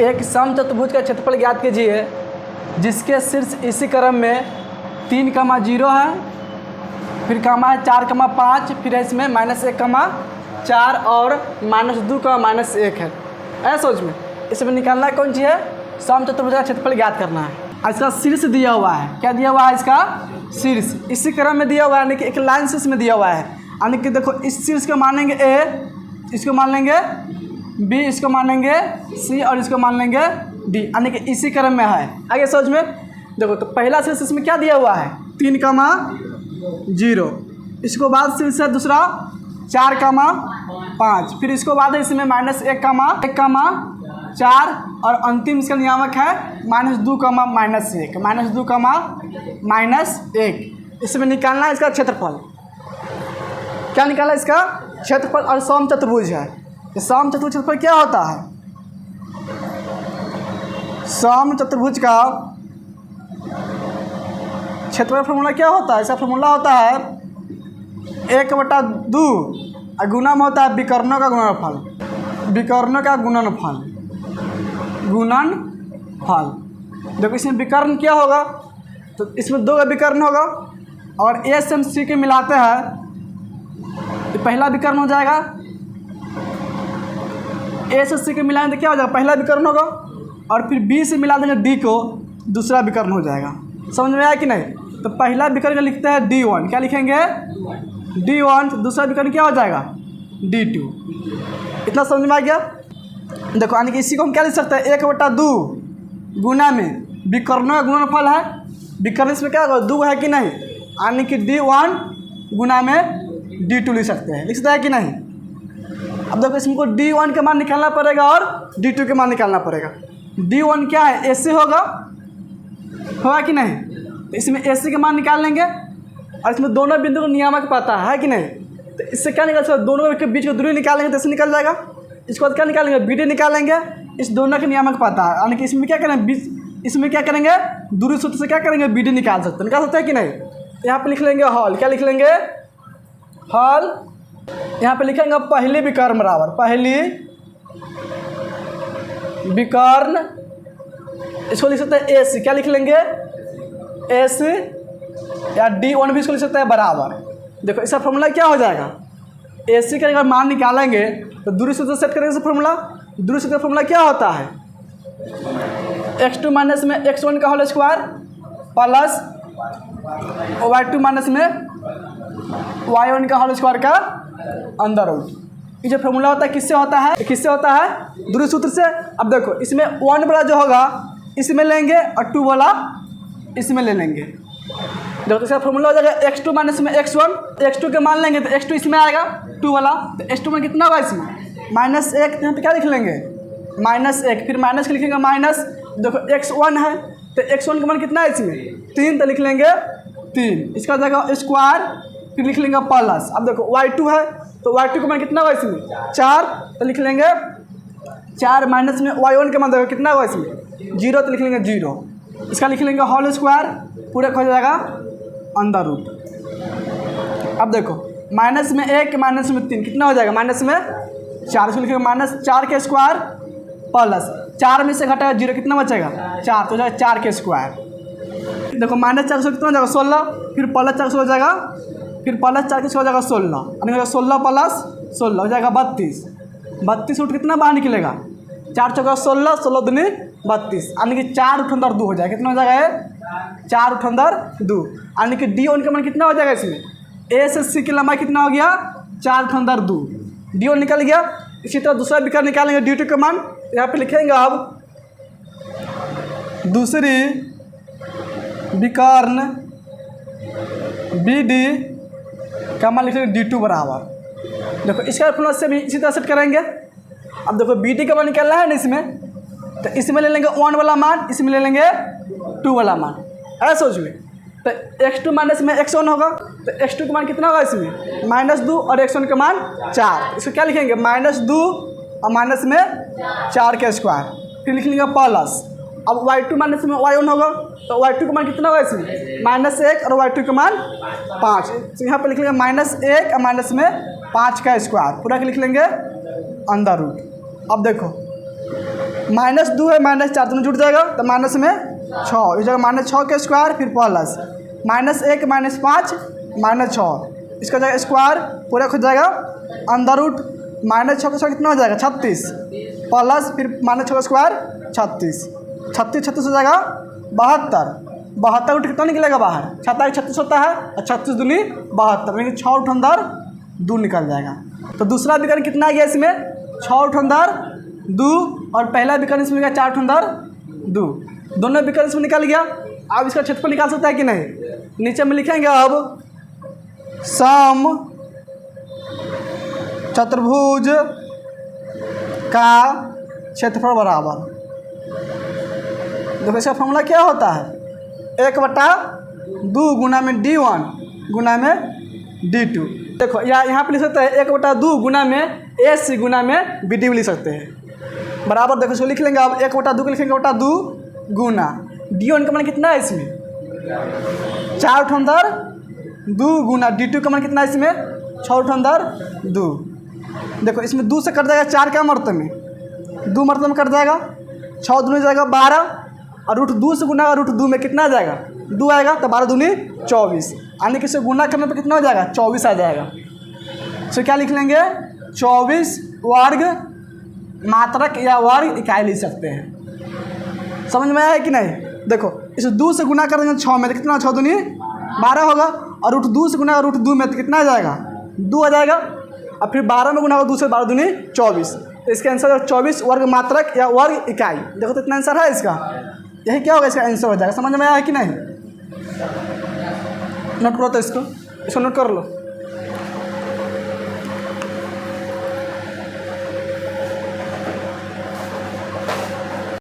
एक समचतुर्भुज का क्षेत्रफल ज्ञात कीजिए जिसके शीर्ष इसी क्रम में 3,0 है, फिर कमा है 4,5, फिर है इसमें -1,4 और -2,-1 है। ऐसा सोच में इसमें निकालना कौन सी है, समचतुर्भुज का क्षेत्रफल ज्ञात करना है। इसका शीर्ष दिया हुआ है, क्या दिया हुआ है, इसका शीर्ष इसी क्रम में दिया हुआ है, यानी कि एक लाइन शीर्ष में दिया हुआ है। यानी कि देखो इस शीर्ष को मान लेंगे ए, इसको मान लेंगे बी, इसको मान लेंगे सी और इसको मान लेंगे डी, यानी कि इसी क्रम में है। आगे सोच में देखो, तो पहला शीर्ष इसमें क्या दिया हुआ है 3,0, इसको बाद शीर्ष है दूसरा 4,5, फिर इसको बाद है इसमें -1,4 और अंतिम इसका नियामक है -2,-1। इसमें निकालना है इसका क्षेत्रफल। क्या निकालना है इसका क्षेत्रफल, और समचतुर्भुज है। समचतुर्भुज क्षेत्रफल क्या होता है, समचतुर्भुज का क्षेत्रफल फॉर्मूला क्या होता है, इसका फॉर्मूला होता है 1/2 और गुणा में होता है विकर्णों का गुणनफल, विकर्णों का गुणनफल। देखो इसमें विकर्ण क्या होगा, तो इसमें 2 का विकर्ण होगा और ए से हम सी के मिलाते हैं तो पहला विकर्ण हो जाएगा। ए से सी के मिलाएंगे तो क्या हो जाएगा, पहला विकर्ण होगा, और फिर बी से मिला देंगे डी को, दूसरा विकर्ण हो जाएगा। समझ में आया कि नहीं। तो पहला विकर्ण लिखते हैं D1, क्या लिखेंगे D1, तो दूसरा विकर्ण क्या हो जाएगा D2। इतना समझ में आ गया। देखो यानी कि इसी को हम क्या लिख सकते हैं 1/2 गुना में विकर्णों का गुणनफल है, विकर्ण इसमें क्या होगा 2 है कि नहीं, यानी कि D1 गुना में D2 लिख सकते हैं, लिख सकते हैं कि नहीं। अब देखो इसमें को D1 का मान निकालना पड़ेगा और D2 के मान निकालना पड़ेगा। D1 क्या है, AC होगा कि नहीं, तो इसमें AC के मान निकाल लेंगे और इसमें दोनों बिंदु को नियामक पता है कि नहीं, तो इससे क्या निकाल सकते, दोनों के बीच की दूरी निकालेंगे तो इससे निकल जाएगा। इसके बाद क्या निकालेंगे, BD निकालेंगे, इस दोनों के नियामक पता है, यानी कि इसमें क्या करेंगे, इसमें क्या करेंगे दूरी सूत्र से क्या करेंगे BD निकाल सकते हैं कि नहीं। यहाँ पे लिख लेंगे हॉल, क्या लिख लेंगे हॉल, यहाँ पे लिखेंगे पहली विकर्ण बराबर पहली विकर्ण, इसको लिख सकते हैं AC, क्या लिख लेंगे AC, या D1 भी इसको लिख सकते हैं बराबर। देखो इसका फॉर्मूला क्या हो जाएगा, AC का अगर मान निकालेंगे तो दूरी सूत्र सेट करेंगे इसे फॉर्मूला। दूरी सूत्र का फॉर्मूला क्या होता है, x2 माइनस में x1 का whole square plus y2 minus में y1 का होल स्क्वायर का अंदर रूट। ये जो फॉर्मूला होता है किससे होता है, दूरी सूत्र से। अब देखो इसमें 1 वाला जो होगा इसमें लेंगे और 2 वाला इसमें ले लेंगे। देखो इसका फॉर्मूला हो जाएगा x2 माइनस में x1, x2 के मान लेंगे तो x2 इसमें आएगा 2 वाला, तो x2 में कितना होगा इसमें -1, यहाँ पे क्या लिख लेंगे -1, फिर माइनस के लिखेंगे माइनस। देखो x1 है तो x1 का मान कितना है इसमें 3, तो लिख लेंगे 3, इसका जगह स्क्वायर, फिर लिख लेंगे प्लस। अब देखो y2 है तो y2 का मान कितना होगा इसमें 4, तो लिख लेंगे 4 माइनस में y1 का मान देखो कितना होगा इसमें 0, तो लिख लेंगे 0, इसका लिख लेंगे होल स्क्वायर, पूरा हो जाएगा अंदर रूट। अब देखो माइनस में 1 माइनस में 3 कितना हो जाएगा -4, इसको लिखेंगे -4 के स्क्वायर प्लस 4 में से घटाएगा 0, कितना बचेगा 4, तो हो जाएगा 4 के स्क्वायर। देखो -4 से कितना हो जाएगा 16, फिर +4 से हो जाएगा, फिर +4 से हो जाएगा 16, यानी 16 प्लस 16 हो जाएगा 32। 32 रूट कितना बाहर निकलेगा 4 चौका 16, 16 दूनी 32, यानी कि 4 × 2 हो जाएगा। कितना हो जाएगा 4 × 2, यानी कि D1 का मान कितना हो जाएगा इसमें A से C की लंबाई कितना हो गया 4 × 2, D1 निकल गया। इसी तरह दूसरा विकर्ण निकालेंगे D2 का मान, यहाँ पे लिखेंगे अब दूसरी विकर्ण BD का मान लिखेंगे D2 बराबर। देखो इसका फॉर्मूला से भी इसी तरह सेट करेंगे। अब देखो BD का मान निकालना है ना इसमें, तो इसमें ले लेंगे 1 वाला मान, इसमें ले लेंगे 2 वाला मान, ऐसा सोच में। तो x2 माइनस में x1 होगा, तो x2 का मान कितना होगा इसमें -2 और x1 का मान 4, इसको क्या लिखेंगे -2 और माइनस में 4 का स्क्वायर, फिर लिख लेंगे प्लस। अब y2 माइनस में y1 होगा, तो y2 का मान कितना होगा इसमें -1 और y2 का मान 5, तो यहाँ पर लिख लेंगे -1 और माइनस में 5 का स्क्वायर, पूरा के लिख लेंगे अंदर रूट। अब देखो -2 है -4 दोनों जुड़ जाएगा तो माइनस में 6 इस जगह -6 के स्क्वायर फिर प्लस -1 -5 -6 इसका जाएगा स्क्वायर पूरा खुद जाएगा अंदर रूट -6 का स्क्वायर कितना हो जाएगा 36 प्लस फिर -6 का स्क्वायर 36 हो जाएगा 72 रूट कितना निकलेगा बाहर 36 होता है और 36 दूनी 72 यानी 6 रूट अंदर 2 निकल जाएगा। तो दूसरा विकर्ण कितना आ गया इसमें 6 रूट अंदर 2 और पहला विकर्ण इसमें गया 4 रूट अंदर 2 दोनों विकर्ण इसमें निकल गया। अब इसका क्षेत्रफल निकाल सकता है कि नहीं, नीचे में लिखेंगे अब सम चतुर्भुज का क्षेत्रफल बराबर, देखो इसका फॉर्मूला क्या होता है 1/2 गुना में D1 गुना में D2। देखो यहाँ पे लिख सकते हैं 1/2 गुना में AC गुना में BD लिख सकते हैं बराबर। देखो इसको लिख लेंगे अब 1/2 को लिखेंगे 1/2 गुना D1 का मान कितना है इसमें 4 रूट अंदर 2 गुना D2 का मान कितना है इसमें 6 रूट अंदर 2। देखो इसमें 2 से कट जाएगा 4 का मर्तबे में 2 मर्तबे में कट जाएगा 6 दूनी जाएगा 12 और रूट 2 से गुना रूट 2 में कितना आ जाएगा 2 आएगा तो 12 दूनी 24 यानी कि इसे गुना करने पर कितना हो जाएगा 24 आ जाएगा। तो क्या लिख लेंगे 24 वर्ग मात्रक या वर्ग इकाई लिख सकते हैं। समझ में आया है कि नहीं। देखो इसे 2 से गुना कर देंगे 6 में तो कितना 6 दूनी 12 होगा और रूट 2 से गुना रूट 2 में तो कितना आ जाएगा 2 आ जाएगा और फिर 12 में गुना होगा 2 से 12 दूनी 24। तो इसका आंसर है 24 वर्ग मात्रक या वर्ग इकाई। देखो तो इतना आंसर है इसका, यही क्या होगा इसका आंसर हो जाएगा। समझ में आया है कि नहीं। नोट करो तो इसको नोट कर लो।